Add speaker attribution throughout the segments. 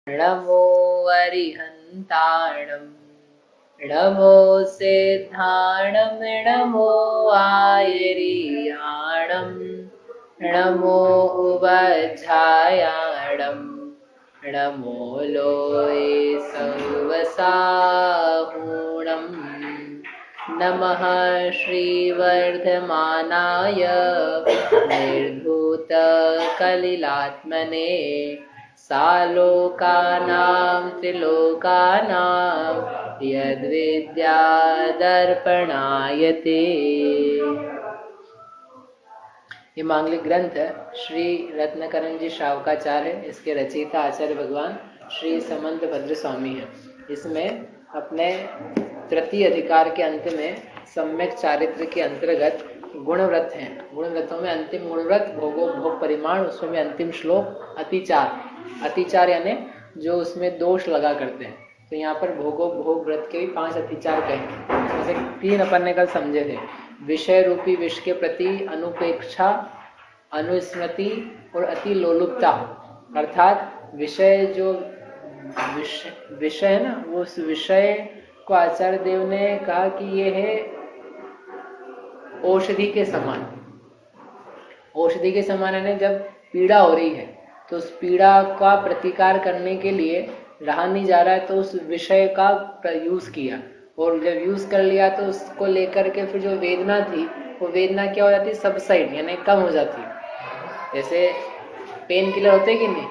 Speaker 1: नमो अरिहन्ताणं नमो सिद्धाणं नमो आयर्याणं नमो उवज्झायाणं नमो लोये सर्वसाहूणं नमः श्रीवर्धमानाय निर्धूतकलिलात्मने सालोकानां त्रिलोकानां यद्विद्यादर्पणायते। ये मांगलिक ग्रंथ श्री रत्नकरण जी श्रावकाचार्य, इसके रचयिता आचार्य भगवान श्री समंत भद्र स्वामी हैं। इसमें अपने तृतीय अधिकार के अंत में सम्यक चारित्र के अंतर्गत गुणव्रत हैं। गुणव्रतों में अंतिम गुणव्रत भोगो भोग परिमाण, उसमें भी अंतिम श्लोक अतिचार। अतिचार यानी जो उसमें दोष लगा करते हैं। तो यहाँ पर भोगो भोग व्रत के भी 5 अतिचार कहेंगे। जैसे 3 अपन ने कल समझे थे। विषय रूपी विष के प्रति अनुपेक्षा, अनुस्मृति और अति लोलुपता। अर्थात विषय जो विषय है ना, वो उस विषय को आचार्य देव ने कहा कि ये है औषधि के समान। औषधि के समान है, जब पीड़ा हो रही है तो उस पीड़ा का प्रतिकार करने के लिए रहा नहीं जा रहा है तो उस विषय का यूज किया, और जब यूज कर लिया तो उसको लेकर के फिर जो वेदना थी वो वेदना क्या हो जाती, सबसाइड यानी कम हो जाती। जैसे पेन किलर होते कि नहीं,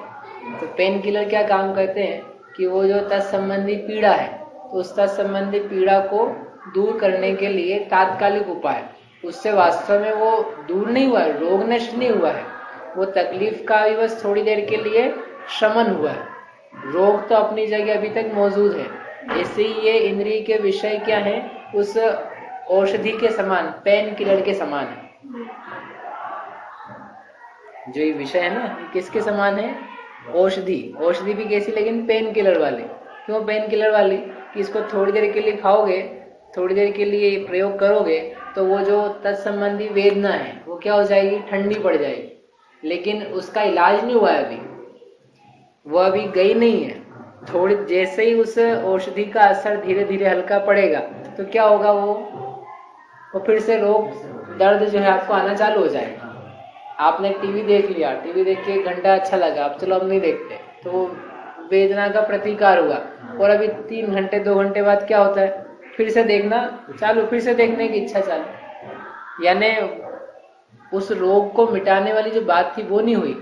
Speaker 1: तो पेन किलर क्या काम करते हैं कि वो जो तत्संबंधी पीड़ा है तो उस तत्संबंधी पीड़ा को दूर करने के लिए तात्कालिक उपाय, उससे वास्तव में वो दूर नहीं हुआ है, रोग नष्ट नहीं हुआ है, वो तकलीफ का भी बस थोड़ी देर के लिए शमन हुआ है। रोग तो अपनी जगह अभी तक मौजूद है। ऐसे ही ये इंद्रिय के विषय क्या है, उस औषधि के समान, पेन किलर के समान है। जो ये विषय है ना, किसके समान है, औषधि। औषधि भी कैसी, लेकिन पेन किलर वाली। क्यों पेन किलर वाली, कि इसको थोड़ी देर के लिए खाओगे, थोड़ी देर के लिए प्रयोग करोगे तो वो जो तत्संबंधी वेदना है वो क्या हो जाएगी, ठंडी पड़ जाएगी। लेकिन उसका इलाज नहीं हुआ है अभी, वो अभी गई नहीं है। थोड़ी जैसे ही उस औषधि का असर धीरे धीरे हल्का पड़ेगा तो क्या होगा, वो फिर से रोग दर्द जो है आपको आना चालू हो जाएगा। आपने टीवी देख लिया, टीवी देख के 1 घंटा अच्छा लगा, अब चलो अब नहीं देखते, तो वो वेदना का प्रतिकार हुआ। और अभी 3 घंटे 2 घंटे बाद क्या होता है, फिर से देखना चालू, फिर से देखने की इच्छा चालू। यानी उस रोग को मिटाने वाली जो बात थी वो नहीं हुई,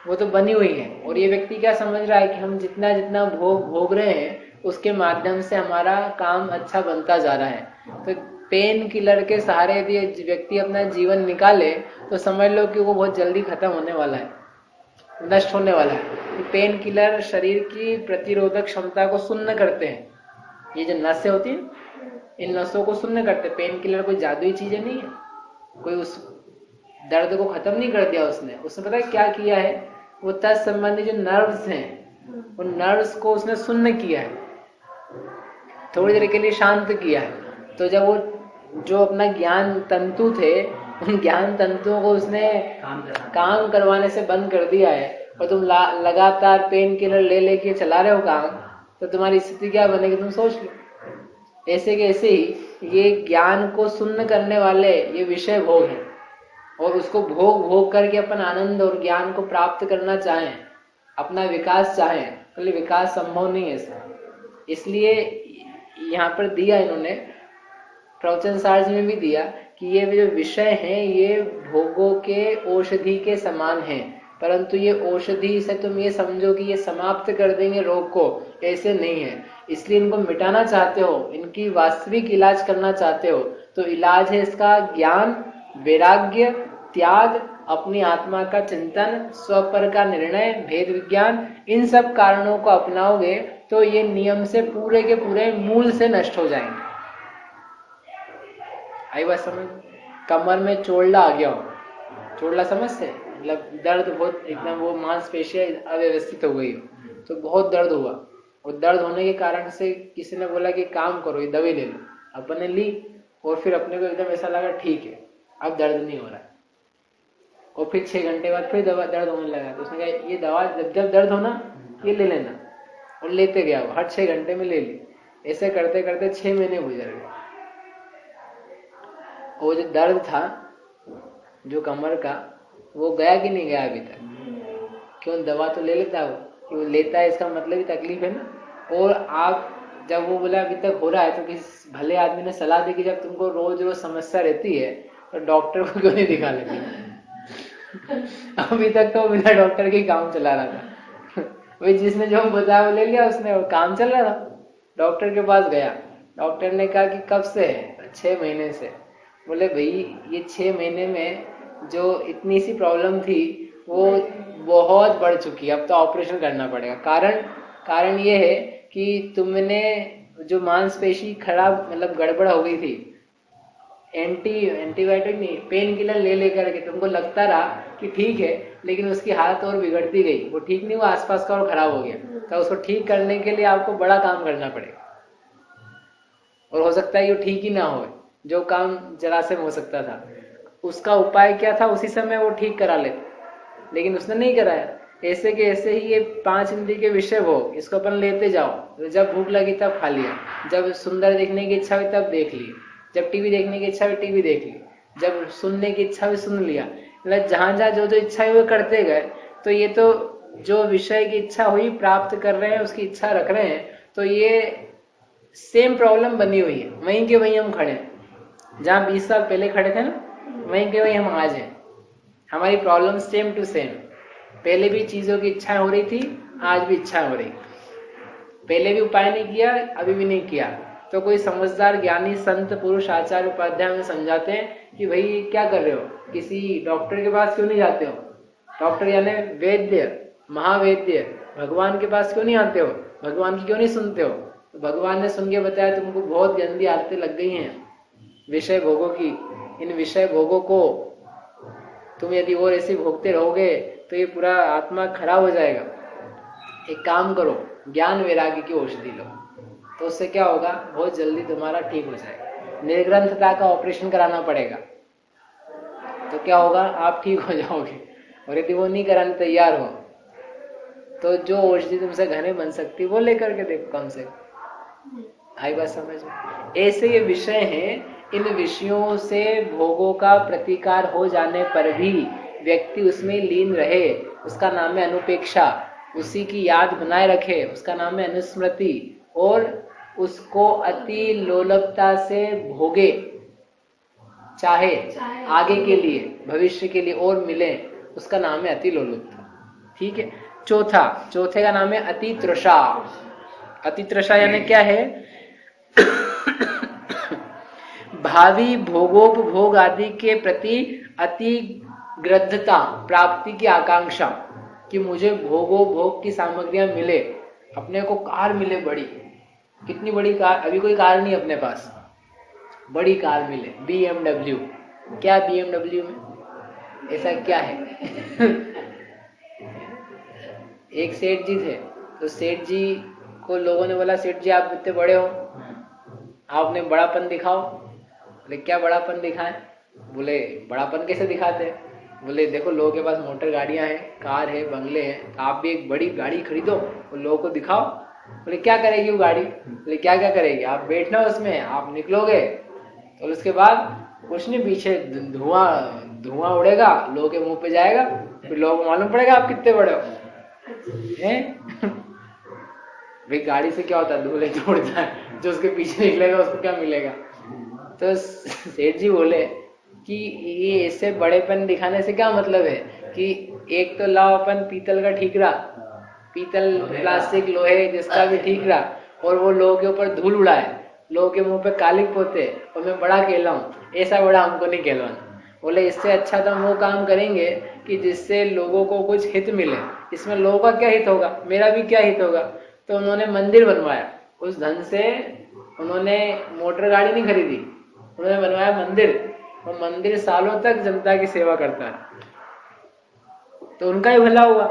Speaker 1: वो तो बनी हुई है। और ये व्यक्ति क्या समझ रहा है कि हम जितना जितना भोग रहे हैं उसके माध्यम से हमारा काम अच्छा बनता जा रहा है। तो पेन किलर के सहारे यदि व्यक्ति अपना जीवन निकाले तो समझ लो कि वो बहुत जल्दी खत्म होने वाला है, नष्ट होने वाला है। पेन किलर शरीर की प्रतिरोधक क्षमता को शून्य करते हैं। ये जो नसें होती हैं, इन नसों को शून्य करते हैं। पेन किलर कोई जादुई चीजें नहीं है, कोई उस दर्द को खत्म नहीं कर दिया उसने पता है क्या किया है, वो तत्संबंधी जो नर्व्स हैं उन नर्व्स को उसने शून्य किया है, थोड़ी देर के लिए शांत किया है। तो जब वो जो अपना ज्ञान तंतु थे उन ज्ञान तंतुओं को उसने काम करवाने से बंद कर दिया है, और तुम लगातार पेन किलर ले लेके चला रहे हो काम, तो तुम्हारी स्थिति क्या बनेगी तुम सोच लो। ऐसे के ऐसे ही ये ज्ञान को शून्य करने वाले ये विषय भोग हैं, और उसको भोग भोग करके अपन आनंद और ज्ञान को प्राप्त करना चाहें, अपना विकास चाहें, तो विकास संभव नहीं है इसमें। इसलिए यहाँ पर दिया इन्होंने, प्रवचन सार जी में भी दिया कि ये जो विषय हैं ये भोगों के औषधि के समान हैं, परंतु ये औषधि से तुम ये समझो कि ये समाप्त कर देंगे रोग को, ऐसे नहीं है। इसलिए इनको मिटाना चाहते हो, इनकी वास्तविक इलाज करना चाहते हो, तो इलाज है इसका ज्ञान, वैराग्य, त्याग, अपनी आत्मा का चिंतन, स्वपर का निर्णय, भेद विज्ञान। इन सब कारणों को अपनाओगे तो ये नियम से पूरे के पूरे मूल से नष्ट हो जाएंगे। आई बात समझ। कमर में चोल्डा आ गया हो, चोल्डा समझते, मतलब दर्द बहुत एकदम, वो मांसपेशियां अव्यवस्थित हो गई हो, तो बहुत दर्द हुआ, और दर्द होने के कारण से किसी ने बोला कि काम करो ये दवाई ले लो, अपन ने ली, और फिर अपने को एकदम ऐसा लगा ठीक है अब दर्द नहीं हो रहा है। और फिर 6 घंटे बाद फिर दर्द होने लगा, तो उसने कहा ये दवा जब जब दर्द हो ना ये ले लेना, और लेते गया वो, हर 6 घंटे में ले ली। ऐसे करते करते 6 महीने गुजर गए। वो जो दर्द था जो कमर का, वो गया कि नहीं गया अभी तक? क्यों? दवा तो ले लेता वो, कि वो लेता है इसका मतलब ही तकलीफ है ना। और आप जब वो बोला अभी तक हो रहा है, तो किसी भले आदमी ने सलाह दी कि जब तुमको रोज रोज समस्या रहती है तो डॉक्टर को क्यों नहीं दिखा लेते? अभी तक तो बिना डॉक्टर के काम चला रहा था। वही जिसने जो बताया वो ले लिया उसने, और काम चल रहा था। डॉक्टर के पास गया, डॉक्टर ने कहा कि कब से है? 6 महीने से। बोले भाई ये 6 महीने में जो इतनी सी प्रॉब्लम थी वो बहुत बढ़ चुकी है, अब तो ऑपरेशन करना पड़ेगा। कारण ये है कि तुमने जो मांसपेशी खराब मतलब गड़बड़ हो गई थी, एंटीबायोटिक नहीं, पेन किलर ले लेकर के तुमको लगता रहा कि ठीक है, लेकिन उसकी हालत और बिगड़ती गई, वो ठीक नहीं हुआ, आसपास का और खराब हो गया। तो उसको ठीक करने के लिए आपको बड़ा काम करना पड़ेगा, और हो सकता है ये ठीक ही ना हो। जो काम जरा से हो सकता था, उसका उपाय क्या था उसी समय वो ठीक करा लेते, लेकिन उसने नहीं कराया। ऐसे के ऐसे ही ये 5 इंद्रिय के विषय भोग, इसको अपन लेते जाओ। जब भूख लगी तब खा लिया, जब सुंदर देखने की इच्छा हुई तब देख ली, जब टीवी देखने की इच्छा हुई टीवी देख ली, जब सुनने की इच्छा हुई सुन लिया। मतलब जहां जहां जो जो इच्छा हुई वो करते गए। तो ये तो जो विषय की इच्छा हुई प्राप्त कर रहे हैं, उसकी इच्छा रख रहे हैं, तो ये सेम प्रॉब्लम बनी हुई है। वहीं के वहीं हम खड़े हैं, जहाँ 20 साल पहले खड़े थे ना, वहीं के वहीं हम आज हैं। हमारी प्रॉब्लम सेम टू सेम। पहले भी चीजों की इच्छा हो रही थी, आज भी इच्छा हो रही। पहले भी उपाय नहीं किया, अभी भी नहीं किया। तो कोई समझदार ज्ञानी संत पुरुष आचार्य उपाध्याय में समझाते हैं कि भाई क्या कर रहे हो, किसी डॉक्टर के पास क्यों नहीं जाते हो? डॉक्टर यानी वैद्य, महावैद्य, भगवान के पास क्यों नहीं आते हो? भगवान की क्यों नहीं सुनते हो? तो भगवान ने सुन के बताया तुमको बहुत गंदी आदतें लग गई हैं विषय भोगों की। इन विषय भोगों को तुम यदि और ऐसे भोगते रहोगे तो ये पूरा आत्मा खराब हो जाएगा। एक काम करो, ज्ञान वैराग्य की औषधि लो, तो उससे क्या होगा, बहुत जल्दी तुम्हारा ठीक हो जाएगा। निर्ग्रंथता का ऑपरेशन कराना पड़ेगा, तो क्या होगा, आप ठीक हो जाओगे। और यदि वो नहीं कराने तैयार हो तो जो औषधि तुमसे घने बन सकती वो लेकर के देखो कम से। आई बात समझ में? ऐसे ये विषय हैं, इन विषयों से भोगों का प्रतिकार हो जाने पर भी व्यक्ति उसमें लीन रहे, उसका नाम है अनुपेक्षा। उसी की याद बनाए रखे, उसका नाम है अनुस्मृति। और उसको अति लोलभता से भोगे, चाहे आगे के लिए, भविष्य के लिए और मिले, उसका नाम है अति लोलुपता। ठीक है। चौथे का नाम है अति तृषा। अति तृषा यानी क्या है? भावी भोगोपभोग आदि के प्रति अति ग्रद्धता, प्राप्ति की आकांक्षा, कि मुझे भोगोपभोग की सामग्रियां मिले, अपने को कार मिले बड़ी, कितनी बड़ी कार, अभी कोई कार नहीं अपने पास, बड़ी कार मिले, BMW। क्या BMW में ऐसा क्या है? एक सेठ जी थे, तो सेठ जी को लोगों ने बोला, सेठ जी आप इतने बड़े हो, आपने बड़ापन दिखाओ। बोले क्या बड़ापन दिखाएं? बोले बड़ापन कैसे दिखाते हैं? बोले देखो लोगों के पास मोटर गाड़ियां हैं, कार है, बंगले हैं, तो आप भी एक बड़ी गाड़ी खरीदो और लोगों को दिखाओ। बोले क्या करेगी वो गाड़ी? बोले क्या क्या करेगी, आप बैठना उसमें, आप निकलोगे तो उसके बाद कुछ नहीं, पीछे धुआं उड़ेगा, लोगों के मुंह पे जाएगा, फिर लोगों को मालूम पड़ेगा आप कितने बड़े हो हैं। भाई गाड़ी से क्या होता है, धूल तो उड़ता है, जो उसके पीछे निकलेगा उसको क्या मिलेगा? तो सेठ जी बोले कि ये ऐसे बड़ेपन दिखाने से क्या मतलब है, कि एक तो लाओ अपन पीतल का ठीकरा, पीतल प्लास्टिक लोहे जिसका भी ठीकरा, और वो लोगों के ऊपर धूल उड़ाए, लोगों के मुंह पे कालिक पोते, और मैं बड़ा कहलाऊं, ऐसा बड़ा हमको नहीं कहलवाना। बोले इससे अच्छा तो हम वो काम करेंगे कि जिससे लोगों को कुछ हित मिले। इसमें लोगों का क्या हित होगा, मेरा भी क्या हित होगा? तो उन्होंने मंदिर बनवाया, उस धन से उन्होंने मोटर गाड़ी नहीं खरीदी, उन्होंने बनवाया मंदिर, और मंदिर सालों तक जनता की सेवा करता है, तो उनका ही भला हुआ।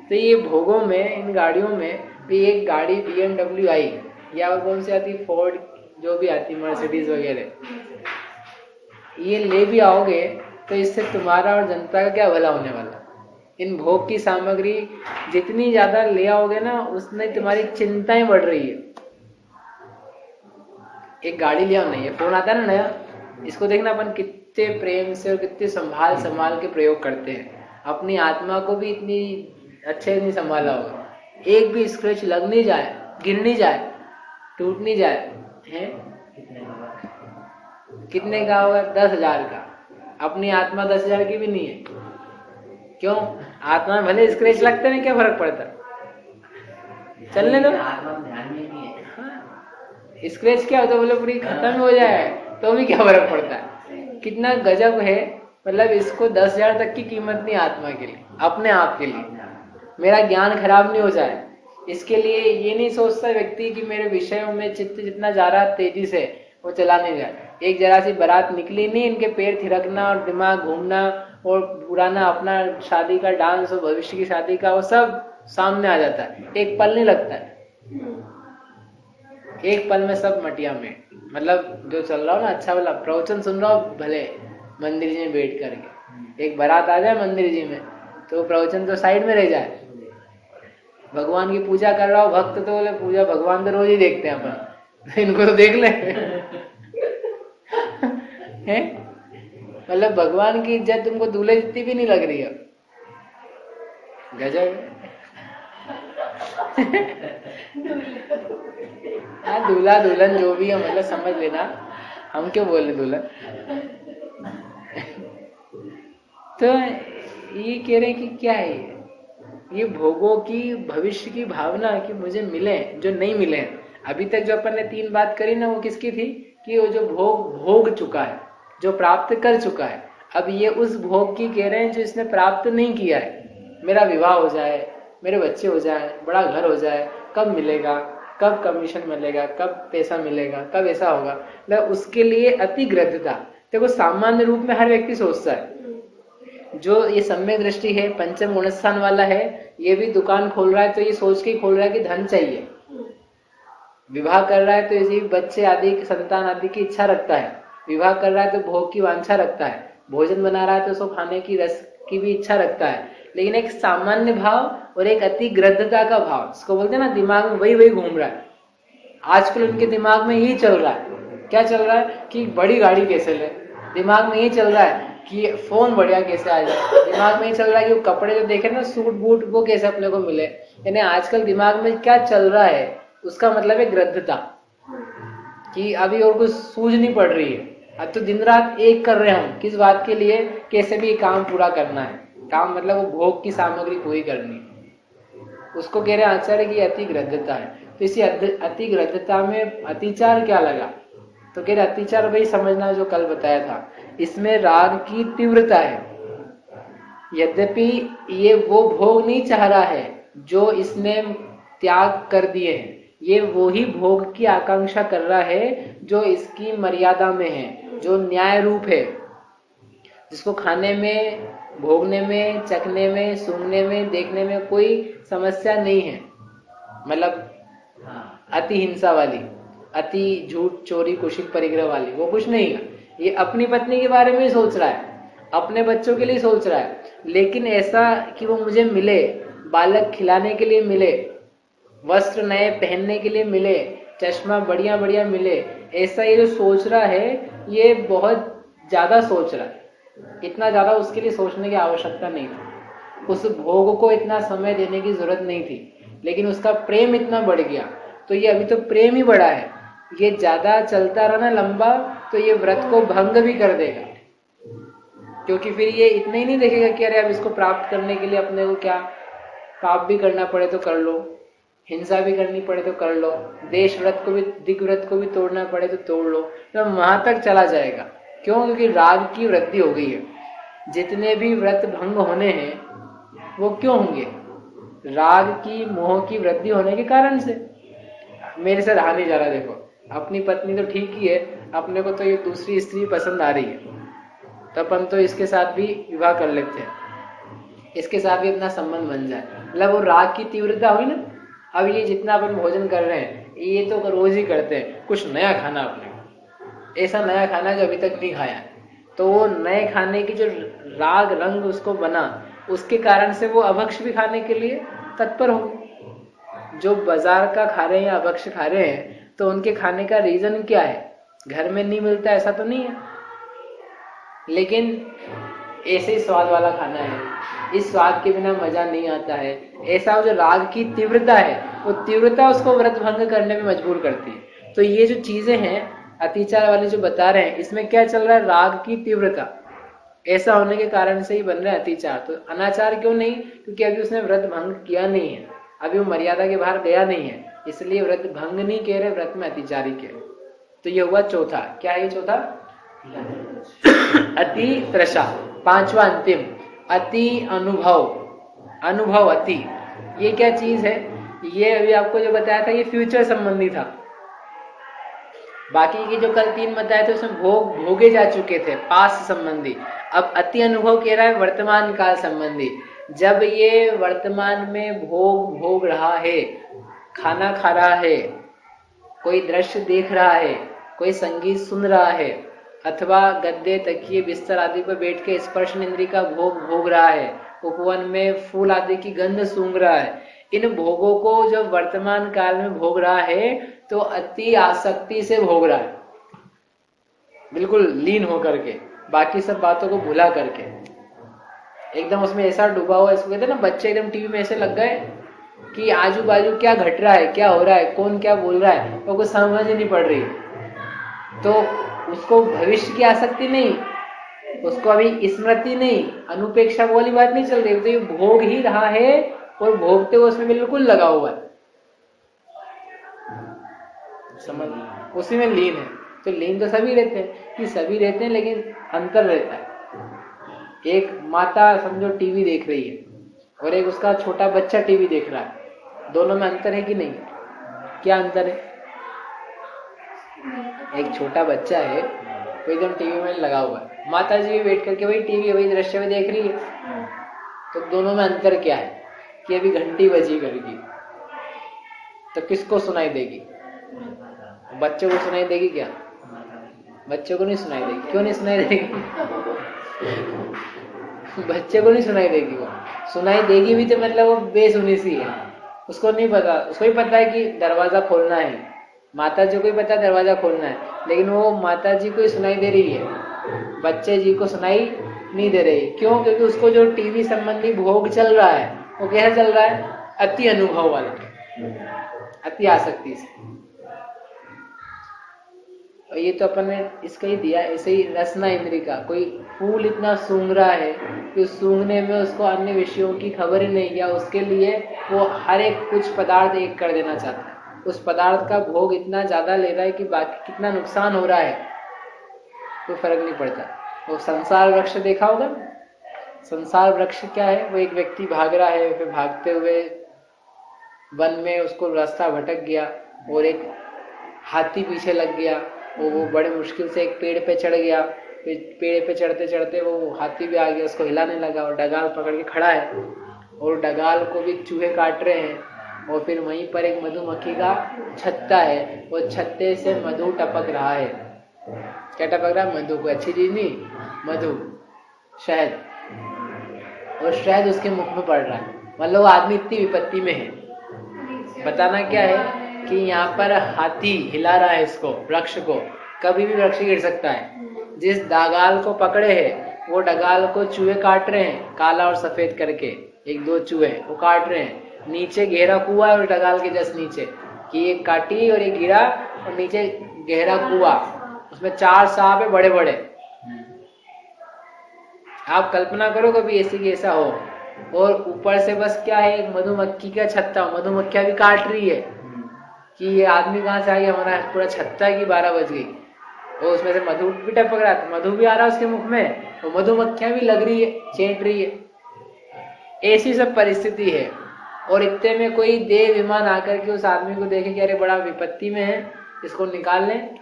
Speaker 1: तो ये भोगों में, इन गाड़ियों में भी एक गाड़ी BMW आई, या कौन सी आती, फोर्ड, जो भी आती, मर्सिडीज वगैरह, ये ले भी आओगे तो इससे तुम्हारा और जनता का क्या भला होने वाला? इन भोग की सामग्री जितनी ज्यादा ले आओगे ना, उसमें तुम्हारी चिंताएं बढ़ रही है। एक गाड़ी लिया नहीं है, फोन आता है ना नया, इसको देखना अपन कितने प्रेम से और कितने संभाल संभाल के प्रयोग करते हैं। अपनी आत्मा को भी इतनी अच्छे नहीं संभाला होगा। एक भी स्क्रैच लग नहीं जाए, गिर नहीं जाए, टूट नहीं जाए, है कितने का होगा? 10,000 का। अपनी आत्मा 10,000 की भी नहीं है। क्यों? आत्मा में भले स्क्रैच लगते हैं, क्या फर्क पड़ता? चलने दो।
Speaker 2: आत्मा ध्यान में नहीं है।
Speaker 1: हाँ, स्क्रैच क्या होता है? बोले पूरी खत्म हो जाए तो भी क्या फर्क पड़ता है? कितना गजब है। मतलब इसको 10,000 तक की कीमत नहीं आत्मा के लिए, अपने आप के लिए। मेरा ज्ञान खराब नहीं हो जाए, इसके लिए ये नहीं सोचता व्यक्ति कि मेरे विषयों में चित्त जितना जा रहा तेजी से वो चला नहीं जाए। एक जरा सी बारात निकली नहीं, इनके पैर थिरकना और दिमाग घूमना और पुराना अपना शादी का डांस और भविष्य की शादी का वो सब सामने आ जाता है। एक पल नहीं लगता है, एक पल में सब मटिया में। मतलब जो चल रहा हो ना, अच्छा वाला प्रवचन सुन रहा हो भले मंदिर जी में बैठ करके, एक बारात आ जाए मंदिर जी में तो प्रवचन तो साइड में रह जाए। भगवान की पूजा कर रहा हो भक्त तो बोले पूजा भगवान तो रोज ही देखते हैं अपन, इनको तो देख ले हैं। मतलब भगवान की इज्जत तुमको दूल्हे जितनी भी नहीं लग रही है। गजब। हाँ, दूल्हा दुल्हन जो भी है, मतलब समझ लेना, हम क्यों बोल रहे दुल्हन। तो ये कह रहे हैं कि क्या है ये भोगों की भविष्य की भावना कि मुझे मिले जो नहीं मिले। अभी तक जो अपन ने 3 बात करी ना, वो किसकी थी? कि वो जो भोग चुका है, जो प्राप्त कर चुका है। अब ये उस भोग की कह रहे हैं जो इसने प्राप्त नहीं किया है। मेरा विवाह हो जाए, मेरे बच्चे हो जाए, बड़ा घर हो जाए, कब मिलेगा, कब कमीशन मिलेगा, कब पैसा मिलेगा, कब ऐसा होगा। मतलब उसके लिए अतिग्रद्धता। देखो सामान्य रूप में हर व्यक्ति सोचता है, जो ये सम्यक दृष्टि है, पंचम गुणस्थान वाला है, ये भी दुकान खोल रहा है तो ये सोच के खोल रहा है कि धन चाहिए। विवाह कर रहा है तो इसी बच्चे आदि संतान आदि की इच्छा रखता है। विवाह कर रहा है तो भोग की वांछा रखता है। भोजन बना रहा है तो उसको खाने की रस की भी इच्छा रखता है। लेकिन एक सामान्य भाव और एक अतिग्रद्धता का भाव, इसको बोलते हैं ना, दिमाग में वही घूम रहा है। आजकल उनके दिमाग में यही चल रहा है। क्या चल रहा है? कि बड़ी गाड़ी कैसे ले। दिमाग में यही चल रहा है कि फोन बढ़िया कैसे आ जाए। दिमाग में यही चल रहा है कि वो कपड़े जो देखे ना, सूट बूट, वो कैसे अपने को मिले। यानी आजकल दिमाग में क्या चल रहा है, उसका मतलब है ग्रद्धता, कि अभी और कुछ सूझ नहीं पड़ रही है। अब तो दिन रात एक कर रहे हैं हम, किस बात के लिए? कैसे भी काम पूरा करना है। काम मतलब वो भोग की सामग्री पूरी करनी, उसको कह रहे हैं आचार्य की अतिग्रद्धता है। तो इसी अतिग्रद्धता में अतिचार क्या लगा? तो कह रहे अतिचार वही समझना जो कल बताया था, इसमें राग की तीव्रता है। यद्यपि ये वो भोग नहीं चाह रहा है जो इसने त्याग कर दिए हैं, ये वो ही भोग की आकांक्षा कर रहा है जो इसकी मर्यादा में है, जो न्याय रूप है, जिसको खाने में, भोगने में, चखने में, सूंघने में, देखने में कोई समस्या नहीं है। मतलब अति हिंसा वाली, अति झूठ चोरी कुशिक परिग्रह वाली, वो कुछ नहीं है। ये अपनी पत्नी के बारे में ही सोच रहा है, अपने बच्चों के लिए सोच रहा है, लेकिन ऐसा कि वो मुझे मिले, बालक खिलाने के लिए मिले, वस्त्र नए पहनने के लिए मिले, चश्मा बढ़िया बढ़िया मिले, ऐसा ये जो सोच रहा है ये बहुत ज्यादा सोच रहा है। इतना ज्यादा उसके लिए सोचने की आवश्यकता नहीं थी। उस भोग को इतना समय देने की जरूरत नहीं थी, लेकिन उसका प्रेम इतना बढ़ गया। तो ये अभी तो प्रेम ही बढ़ा है, ये ज्यादा चलता रहा ना लंबा, तो ये व्रत को भंग भी कर देगा। क्योंकि फिर ये इतना ही नहीं देखेगा कि अरे अब इसको प्राप्त करने के लिए अपने को क्या पाप भी करना पड़े तो कर लो, हिंसा भी करनी पड़े तो कर लो, देश व्रत को भी, दिग व्रत को भी तोड़ना पड़े तो तोड़ लो, तो वहां तक चला जाएगा। क्यों? क्योंकि राग की वृद्धि हो गई है। जितने भी व्रत भंग होने हैं वो क्यों होंगे? राग की, मोह की वृद्धि होने के कारण से। मेरे से रहा नहीं जा रहा, देखो अपनी पत्नी तो ठीक ही है, अपने को तो ये दूसरी स्त्री पसंद आ रही है, तो अपन तो इसके साथ भी विवाह कर लेते हैं, इसके साथ भी अपना संबंध बन जाए। मतलब वो राग की तीव्रता हुई ना। अब ये जितना अपन भोजन कर रहे हैं ये तो रोज ही करते हैं, कुछ नया खाना अपने, ऐसा नया खाना जो अभी तक नहीं खाया, तो वो नए खाने की जो राग रंग उसको बना, उसके कारण से वो अभक्ष भी खाने के लिए तत्पर हो। जो बाजार का खा रहे हैं या अभक्ष खा रहे हैं तो उनके खाने का रीजन क्या है? घर में नहीं मिलता ऐसा तो नहीं है, लेकिन ऐसे ही स्वाद वाला खाना है, इस स्वाद के बिना मजा नहीं आता है, ऐसा जो राग की तीव्रता है वो तीव्रता उसको व्रत भंग करने में मजबूर करती है। तो ये जो चीजें हैं अतिचार वाली जो बता रहे हैं, इसमें क्या चल रहा है? राग की तीव्रता, ऐसा होने के कारण से ही बन रहा है अतिचार। तो अनाचार क्यों नहीं? क्योंकि अभी उसने व्रत भंग किया नहीं है, अभी वो मर्यादा के बाहर गया नहीं है, इसलिए व्रत भंग नहीं कह रहे, व्रत में अतिचारी कह रहे। तो ये हुआ चौथा। क्या है चौथा? अति त्रषा। पांचवा अंतिम, अति अनुभव। अनुभव अति, ये क्या चीज है? ये अभी आपको जो बताया था ये फ्यूचर संबंधी था। बाकी की जो कल 3 बताए थे उसमें भोगे जा चुके थे, पास्ट संबंधी। अब अति अनुभव कह रहा है वर्तमान काल संबंधी। जब ये वर्तमान में भोग रहा है, खाना खा रहा है, कोई दृश्य देख रहा है, कोई संगीत सुन रहा है, अथवा गद्दे तकिए बिस्तर आदि पर बैठ के स्पर्श इंद्रिय का भोग रहा है, उपवन में फूल आदि की गंध सूंघ रहा है, इन भोगों को जब वर्तमान काल में भोग रहा है तो अति आसक्ति से भोग रहा है, बिल्कुल लीन होकर के, बाकी सब बातों को भुला करके एकदम उसमें ऐसा डूबा हुआ। इसको कहते हैं ना, बच्चे एकदम टीवी में ऐसे लग गए कि आजू बाजू क्या घट रहा है, क्या हो रहा है, कौन क्या बोल रहा है, तो कुछ समझ ही नहीं पड़ रही। तो उसको भविष्य की आसक्ति नहीं, उसको अभी स्मृति नहीं, अनुपेक्षा वाली बात नहीं चल रही। तो ये भोग ही रहा है और भोगते हुए उसमें बिल्कुल लगा हुआ है, समझ, उसी में लीन है। तो लीन तो सभी रहते हैं, कि सभी रहते हैं, लेकिन अंतर रहता है। एक माता समझो टीवी देख रही है और एक उसका छोटा बच्चा टीवी देख रहा है, दोनों में अंतर है कि नहीं? क्या अंतर है? एक छोटा बच्चा है वो एकदम टीवी में लगा हुआ है, माता जी बैठ करके वही टीवी वही दृश्य में देख रही है। तो दोनों में अंतर क्या है? कि अभी घंटी बजी करगी तो किसको सुनाई देगी? बच्चे को सुनाई देगी क्या? बच्चे को नहीं सुनाई देगी। क्यों नहीं सुनाई देगी? बच्चे को नहीं सुनाई देगी। वो सुनाई देगी भी तो मतलब वो बेसुनी सी है, उसको नहीं पता। उसको ही पता है कि दरवाजा खोलना है, माता जी को ही पता है दरवाजा खोलना है, लेकिन वो माता जी को ही सुनाई दे रही है, बच्चे जी को सुनाई नहीं दे रही। क्यों? क्योंकि उसको जो टीवी संबंधी भोग चल रहा है वो कैसा चल रहा है? अति अनुभव वाला, अति आसक्ति से। और ये तो अपन ने इसका ही दिया। ऐसे ही रसना इंद्रिय का, कोई फूल इतना सूंघ रहा है कि उस सूंघने में उसको अन्य विषयों की खबर ही नहीं, या उसके लिए वो हर एक कुछ पदार्थ एक कर देना चाहता है, उस पदार्थ का भोग इतना ज्यादा ले रहा है कि बाकी कितना नुकसान हो रहा है कोई फर्क नहीं पड़ता। वो संसार वृक्ष देखा होगा। संसार वृक्ष क्या है? वो एक व्यक्ति भाग रहा है, फिर भागते हुए वन में उसको रास्ता भटक गया और एक हाथी पीछे लग गया। वो बड़े मुश्किल से एक पेड़ पे चढ़ गया, पेड़ पे चढ़ते चढ़ते वो हाथी भी आ गया, उसको हिलाने लगा और डगाल पकड़ के खड़ा है, और डगाल को भी चूहे काट रहे हैं। और फिर वहीं पर एक मधुमक्खी का छत्ता है, वो छत्ते से मधु टपक रहा है। क्या टपक रहा है? मधु। कोई अच्छी चीज नहीं, मधु, शहद, और शहद उसके मुख में पड़ रहा है। मतलब वो आदमी इतनी विपत्ति में है। बताना क्या है कि यहाँ पर हाथी हिला रहा है इसको, वृक्ष को, कभी भी वृक्ष गिर सकता है। जिस डगाल को पकड़े है वो डगाल को चूहे काट रहे हैं, काला और सफेद करके, 1-2 चूहे वो काट रहे हैं। नीचे गहरा कुआं है और डगाल के जस्ट नीचे, कि एक काटी और एक गिरा, और नीचे गहरा कुआं, उसमें 4 सांप है बड़े बड़े। आप कल्पना करो कभी ऐसी की ऐसा हो, और ऊपर से बस क्या है, एक मधुमक्खी का छत्ता, मधुमक्खियां भी काट रही है कि ये आदमी कहाँ से आ गया, हमारा पूरा छत्ता की 12 बज गई। और उसमें से मधु भी टपक रहा था, मधु भी आ रहा है उसके मुख में, और मधुमक्खियां भी लग रही है, चेंट रही है। ऐसी सब परिस्थिति है। और इतने में कोई देव विमान आकर के उस आदमी को देखे कि अरे बड़ा विपत्ति में है, इसको निकाल लें,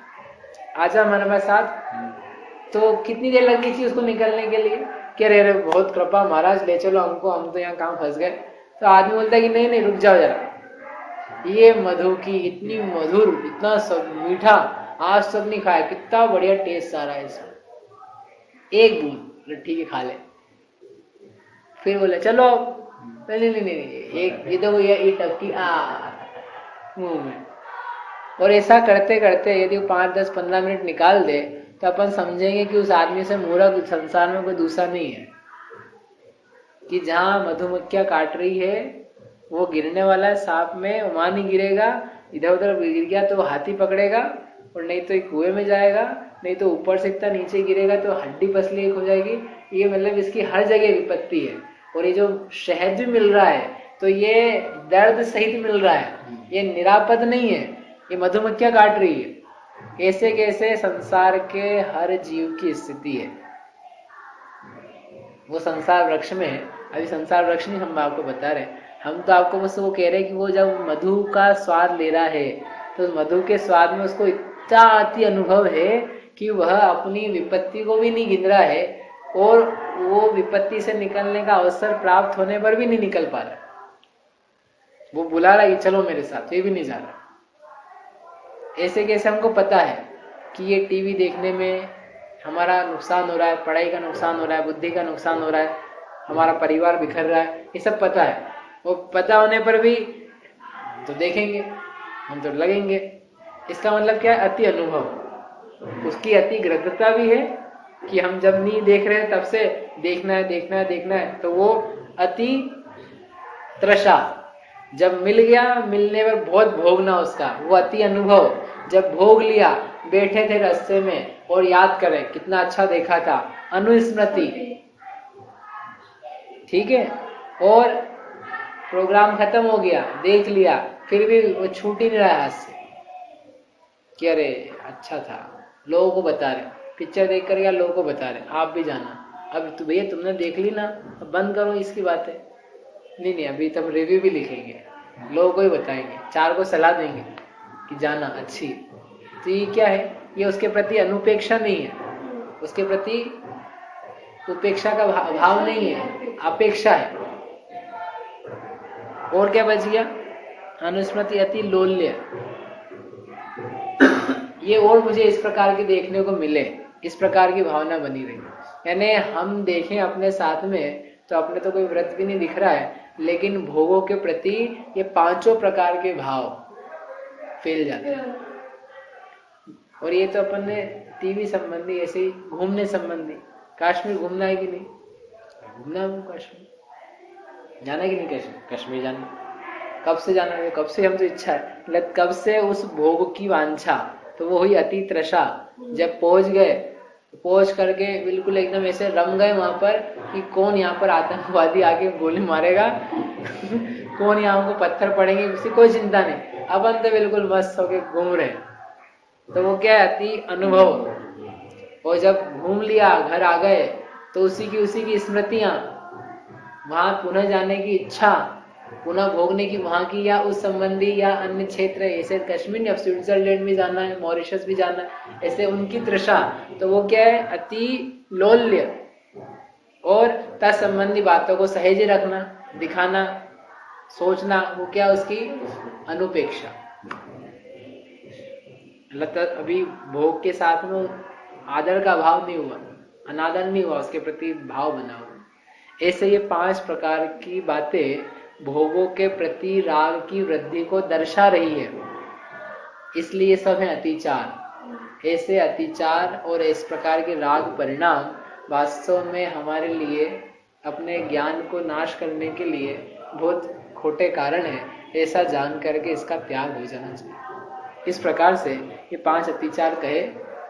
Speaker 1: आजा हमारे पास साथ। तो कितनी देर लग गई थी उसको निकलने के लिए कि अरे बहुत कृपा महाराज, ले चलो हमको, हम तो यहाँ कहाँ फंस गए। तो आदमी बोलता है कि नहीं नहीं, रुक जाओ जरा, ये मधु की इतनी मधुर, इतना सब मीठा, आज तक नहीं खाया, कितना बढ़िया टेस्ट आ रहा है इसमें, एक बूंद ठीक है खा ले। फिर बोले चलो, नहीं नहीं नहीं नहीं, एक ये देखो ये टपकी मुंह में। और ऐसा करते करते यदि 5, 10, 15 मिनट निकाल दे तो अपन समझेंगे कि उस आदमी से मूर्ख संसार में कोई दूसरा नहीं है। कि जहाँ मधुमक्खियां काट रही है वो गिरने वाला है सांप में, वहां नहीं गिरेगा, इधर उधर गिर गया तो हाथी पकड़ेगा, और नहीं तो एक कुएं में जाएगा, नहीं तो ऊपर से इतना नीचे गिरेगा तो हड्डी पसली एक हो जाएगी। ये मतलब इसकी हर जगह विपत्ति है। और ये जो शहद भी मिल रहा है तो ये दर्द सहित मिल रहा है, ये निरापद नहीं है, ये मधुमक्खियां काट रही है। कैसे कैसे संसार के हर जीव की स्थिति है। वो संसार वृक्ष में, अभी संसार वृक्ष नहीं हम आपको बता रहे, हम तो आपको बस वो कह रहे हैं कि वो जब मधु का स्वाद ले रहा है तो मधु के स्वाद में उसको इतना अति अनुभव है कि वह अपनी विपत्ति को भी नहीं गिन रहा है, और वो विपत्ति से निकलने का अवसर प्राप्त होने पर भी नहीं निकल पा रहा। वो बुला रहा है कि चलो मेरे साथ, ये भी नहीं जा रहा। ऐसे कैसे हमको पता है कि ये टीवी देखने में हमारा नुकसान हो रहा है, पढ़ाई का नुकसान हो रहा है, बुद्धि का नुकसान हो रहा है, हमारा परिवार बिखर रहा है, ये सब पता है। वो पता होने पर भी तो देखेंगे, हम तो लगेंगे। इसका मतलब क्या है? अति अनुभव। उसकी अति गृद्धता भी है कि हम जब नहीं देख रहे तब से देखना है देखना है देखना है, तो वो अति तृषा। जब मिल गया, मिलने पर बहुत भोगना उसका, वो अति अनुभव। जब भोग लिया, बैठे थे रास्ते में और याद करें कितना अच्छा देखा था, अनुस्मृति। ठीक है, और प्रोग्राम खत्म हो गया, देख लिया, फिर भी वो छूट ही नहीं रहा हाथ से कि अरे अच्छा था। लोगों को बता रहे, पिक्चर देख कर या लोगों को बता रहे आप भी जाना। अब तो भैया तुमने देख ली ना, अब बंद करो इसकी बातें। नहीं नहीं, अभी तब रिव्यू भी लिखेंगे, लोगों को ही बताएंगे, 4 को सलाह देंगे कि जाना अच्छी। तो ये क्या है? ये उसके प्रति अनुपेक्षा नहीं है, उसके प्रति उपेक्षा का भाव नहीं है, अपेक्षा है। और क्या बच गया? अनुस्मृति, अति लोल्य। ये और मुझे इस प्रकार के देखने को मिले, इस प्रकार की भावना बनी रही। यानी हम देखें अपने साथ में तो अपने तो कोई व्रत भी नहीं दिख रहा है, लेकिन भोगों के प्रति ये 5 प्रकार के भाव फैल जाते हैं। और ये तो अपन ने टीवी संबंधी, ऐसे ही घूमने संबंधी। कश्मीर घूमना है कि नहीं? घूमना है कश्मीर, जाना है कि नहीं? कश्मीर जाना कब से जाना है? कब से हम तो इच्छा है, मतलब कब से उस भोग की वांछा। तो वो हुई अति तृषा। जब पहुंच गए, पहुंच करके बिल्कुल एकदम ऐसे रम गए वहां पर कि कौन यहाँ पर आतंकवादी आके गोली मारेगा कौन यहाँ को पत्थर पड़ेंगे, उसकी कोई चिंता नहीं। अपन तो बिल्कुल मस्त होके घूम रहे। तो वो क्या है? अति अनुभव। और जब घूम लिया, घर आ गए, तो उसी की स्मृतियां, वहां पुनः जाने की इच्छा, पुनः भोगने की वहां की, या उस संबंधी या अन्य क्षेत्र, ऐसे कश्मीर या स्विट्जरलैंड भी जाना है, मॉरिशस भी जाना है, ऐसे उनकी तृषा। तो वो क्या है? अति लोल्य। और तत्संबंधी बातों को सहेजे रखना, दिखाना, सोचना, वो क्या? उसकी अनुपेक्षा। अभी भोग के साथ में आदर का भाव नहीं हुआ, अनादर नहीं हुआ, उसके प्रति भाव बना हुआ। ऐसे ये 5 प्रकार की बातें भोगों के प्रति राग की वृद्धि को दर्शा रही है। इसलिए सब है अतिचार। ऐसे अतिचार और इस प्रकार के राग परिणाम वास्तव में हमारे लिए अपने ज्ञान को नाश करने के लिए बहुत खोटे कारण है। ऐसा जान करके इसका त्याग हो जाना चाहिए। इस प्रकार से ये 5 अतिचार कहे,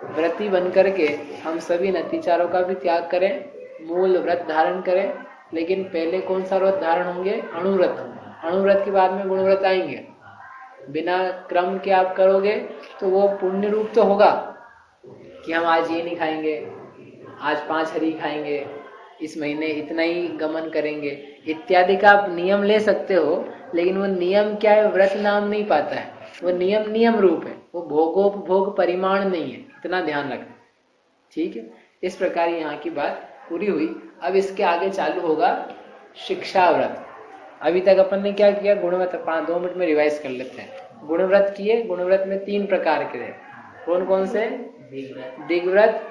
Speaker 1: व्रती बन करके हम सभी इन अतिचारों का भी त्याग करें, मूल व्रत धारण करें। लेकिन पहले कौन सा व्रत धारण होंगे? अणुव्रत। अणुव्रत के बाद में गुणव्रत आएंगे। बिना क्रम के आप करोगे तो वो पुण्य रूप तो होगा कि हम आज ये नहीं खाएंगे, आज 5 हरी खाएंगे, इस महीने इतना ही गमन करेंगे इत्यादि का आप नियम ले सकते हो। लेकिन वो नियम क्या है? व्रत नाम नहीं पाता है। वो नियम नियम रूप है, वो भोगोपभोग परिमाण नहीं है। इतना ध्यान रखना, ठीक है? इस प्रकार यहाँ की बात पूरी हुई। अब इसके आगे चालू होगा शिक्षा व्रत। अभी तक अपन ने क्या किया? गुणव्रत। 2 मिनट में रिवाइज कर लेते हैं। गुणव्रत किए। गुणव्रत में 3 प्रकार के थे। कौन कौन से? दिग्व्रत,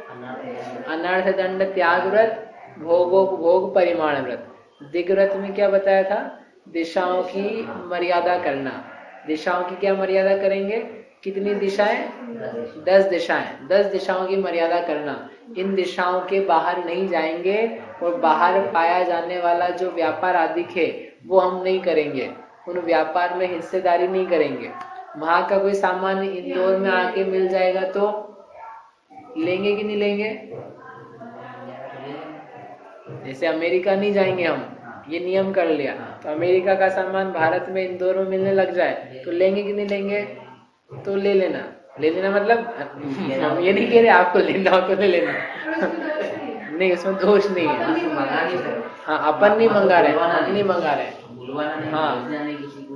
Speaker 1: अनर्थ दंड त्याग व्रत, भोगोपभोग परिमाण व्रत। दिग्व्रत में क्या बताया था? दिशाओं की मर्यादा करना। दिशाओं की क्या मर्यादा करेंगे? कितनी दिशाएं? 10 दिशाएं। 10 दिशाओं की मर्यादा करना। इन दिशाओं के बाहर नहीं जाएंगे और बाहर पाया जाने वाला जो व्यापार आदि है वो हम नहीं करेंगे, उन व्यापार में हिस्सेदारी नहीं करेंगे। वहां का कोई सामान इंदौर में आके मिल जाएगा तो लेंगे कि नहीं लेंगे? जैसे अमेरिका नहीं जाएंगे हम, ये नियम कर लिया, तो अमेरिका का सामान भारत में इंदौर में मिलने लग जाए तो लेंगे कि नहीं लेंगे? तो ले लेना। ले लेना मतलब हम ये नहीं कह रहे आपको लेना हो तो ले लेना नहीं, उसमें दोष नहीं है। हाँ, अपन नहीं मंगा रहे, हम नहीं मंगा रहे।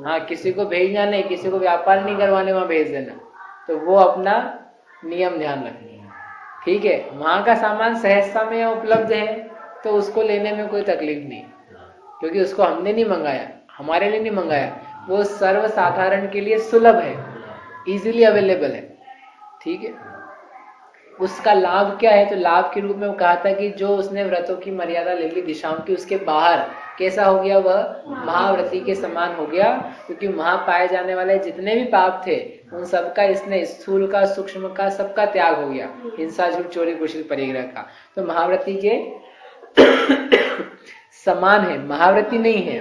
Speaker 1: हाँ, किसी को भेजना नहीं, किसी को व्यापार नहीं करवाने वहां भेज देना, तो वो अपना नियम ध्यान रखना। ठीक है, वहां का सामान सहजता में उपलब्ध है तो उसको लेने में कोई तकलीफ नहीं, क्योंकि उसको हमने नहीं मंगाया, हमारे लिए नहीं मंगाया, वो सर्वसाधारण के लिए सुलभ है, इजीली अवेलेबल है। ठीक है, उसका लाभ क्या है? तो लाभ के रूप में वो कहा था कि जो उसने व्रतों की मर्यादा ले ली दिशाओं की, उसके बाहर कैसा हो गया? वह महाव्रती के समान हो गया, क्योंकि वहां पाए जाने वाले जितने भी पाप थे उन सबका इसने स्थूल का, सूक्ष्म का, सबका त्याग हो गया, हिंसा, झूठ, चोरी, कुशील, परिग्रह का। तो महाव्रती के समान है, महाव्रती नहीं है,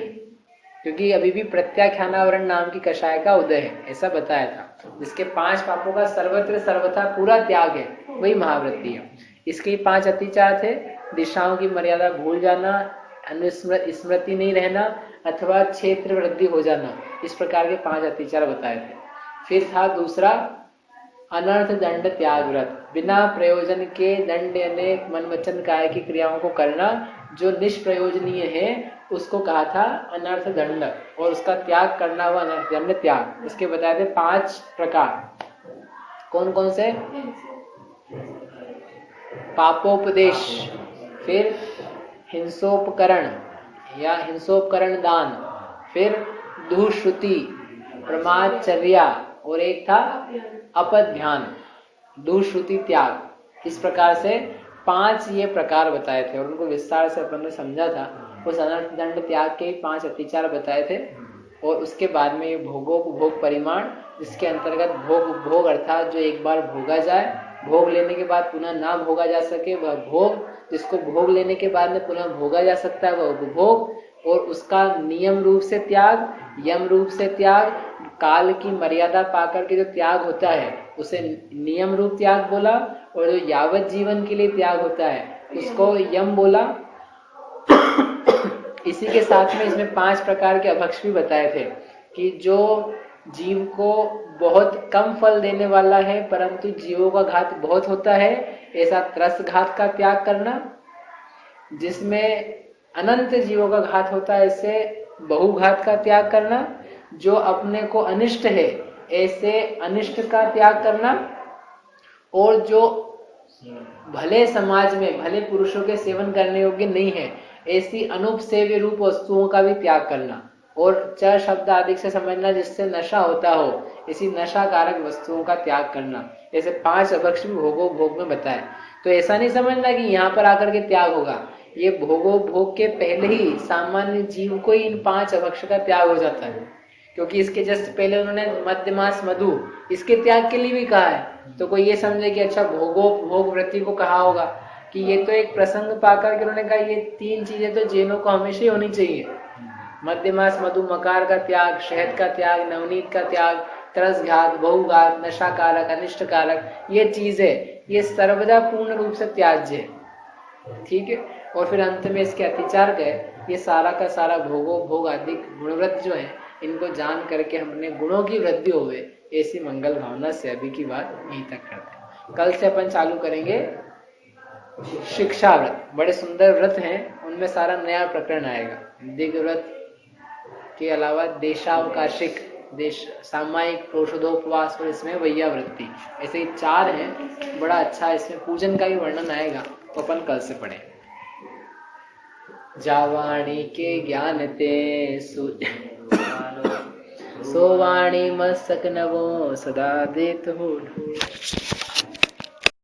Speaker 1: क्योंकि अभी भी प्रत्याख्यानावरण नाम की कषाय का उदय है, ऐसा बताया था। जिसके 5 पापों का सर्वत्र सर्वथा पूरा त्याग है वही महाव्रती है। इसके 5 अतिचार थे: दिशाओं की मर्यादा भूल जाना, स्मृति नहीं रहना, अथवा क्षेत्र वृद्धि हो जाना। इस प्रकार के 5 अतिचार बताए थे। फिर था दूसरा अनर्थ दंड त्याग व्रत, बिना प्रयोजन के दंड यानी मन वचन काया की क्रियाओं को करना जो निष्प्रयोजनीय है, उसको कहा था अनर्थ दंड, और उसका त्याग करना हुआ अनर्थ दंड त्याग। इसके बताए थे 5 प्रकार। कौन कौन से? पापोपदेश, फिर हिंसोपकरण या हिंसोपकरण दान, फिर दुःश्रुति, प्रमादचर्या, और एक था अपध्यान, दुःश्रुति त्याग। इस प्रकार से 5 ये प्रकार बताए थे और उनको विस्तार से अपन ने समझा था। उस अनर्थ दंड त्याग के 5 अतिचार बताए थे, और उसके बाद में ये भोग परिमाण, जिसके अंतर्गत भोग अर्थात जो एक बार भोगा जाए, भोग लेने के बाद पुनः ना भोगा जा सके वह भोग, जिसको भोग लेने के बाद में पुनः भोगा जा सकता है वह उपभोग, और उसका नियम रूप से त्याग, यम रूप से त्याग, काल की मर्यादा पाकर के जो त्याग होता है उसे नियम रूप त्याग बोला, और जो यावत जीवन के लिए त्याग होता है उसको यम बोला। इसी के साथ में इसमें 5 प्रकार के अभक्ष भी बताए थे कि जो जीव को बहुत कम फल देने वाला है परंतु जीवों का घात बहुत होता है, ऐसा त्रस्त घात का त्याग करना। जिसमें अनंत जीवों का घात होता है ऐसे बहुघात का त्याग करना। जो अपने को अनिष्ट है ऐसे अनिष्ट का त्याग करना। और जो भले समाज में भले पुरुषों के सेवन करने योग्य नहीं है ऐसी अनुपसेव्य रूप वस्तुओं का भी त्याग करना। और च शब्द आदि से समझना जिससे नशा होता हो, इसी नशा कारक वस्तुओं का त्याग करना। ऐसे 5 अभक्ष भी भोगो भोग में बताए। तो ऐसा नहीं समझना कि यहाँ पर आकर के त्याग होगा, ये भोगो भोग के पहले ही सामान्य जीव को ही इन 5 अभक्ष का त्याग हो जाता है, क्योंकि इसके जस्ट पहले उन्होंने मध्यमास मधु इसके त्याग के लिए भी कहा है। तो कोई ये समझे कि अच्छा भोगो भोग वृत्ति को कहा होगा कि ये तो एक प्रसंग पाकर के उन्होंने कहा ये 3 चीजें तो जैनों को हमेशा ही होनी चाहिए। मध्यमास मधु मकार का त्याग, शहद का त्याग, नवनीत का त्याग, त्रसघात, बहुघात, नशा कारक, अनिष्ट कारक, ये चीजें ये सर्वदा पूर्ण रूप से त्याज्य है। ठीक है। और फिर अंत में इसके अतिचार गए, ये सारा का सारा भोगो भोग आदि गुणव्रत जो है इनको जान करके हमने गुणों की वृद्धि होवे ऐसी मंगल भावना से अभी की बात यहीं तक करते हैं। कल से अपन चालू करेंगे शिक्षा व्रत। बड़े सुंदर व्रत हैं, उनमें सारा नया प्रकरण आएगा। दिग व्रत के अलावा देशावकाशिक, देश सामायिक, प्रोषधोपवास और इसमें वैयावृत्ति, ऐसे ही 4 हैं। बड़ा अच्छा इसमें पूजन का भी वर्णन आएगा, तो अपन कल से पढ़ें। जावाणी के ज्ञान ते सोवाणी मस्तक नवो सदा देत हो।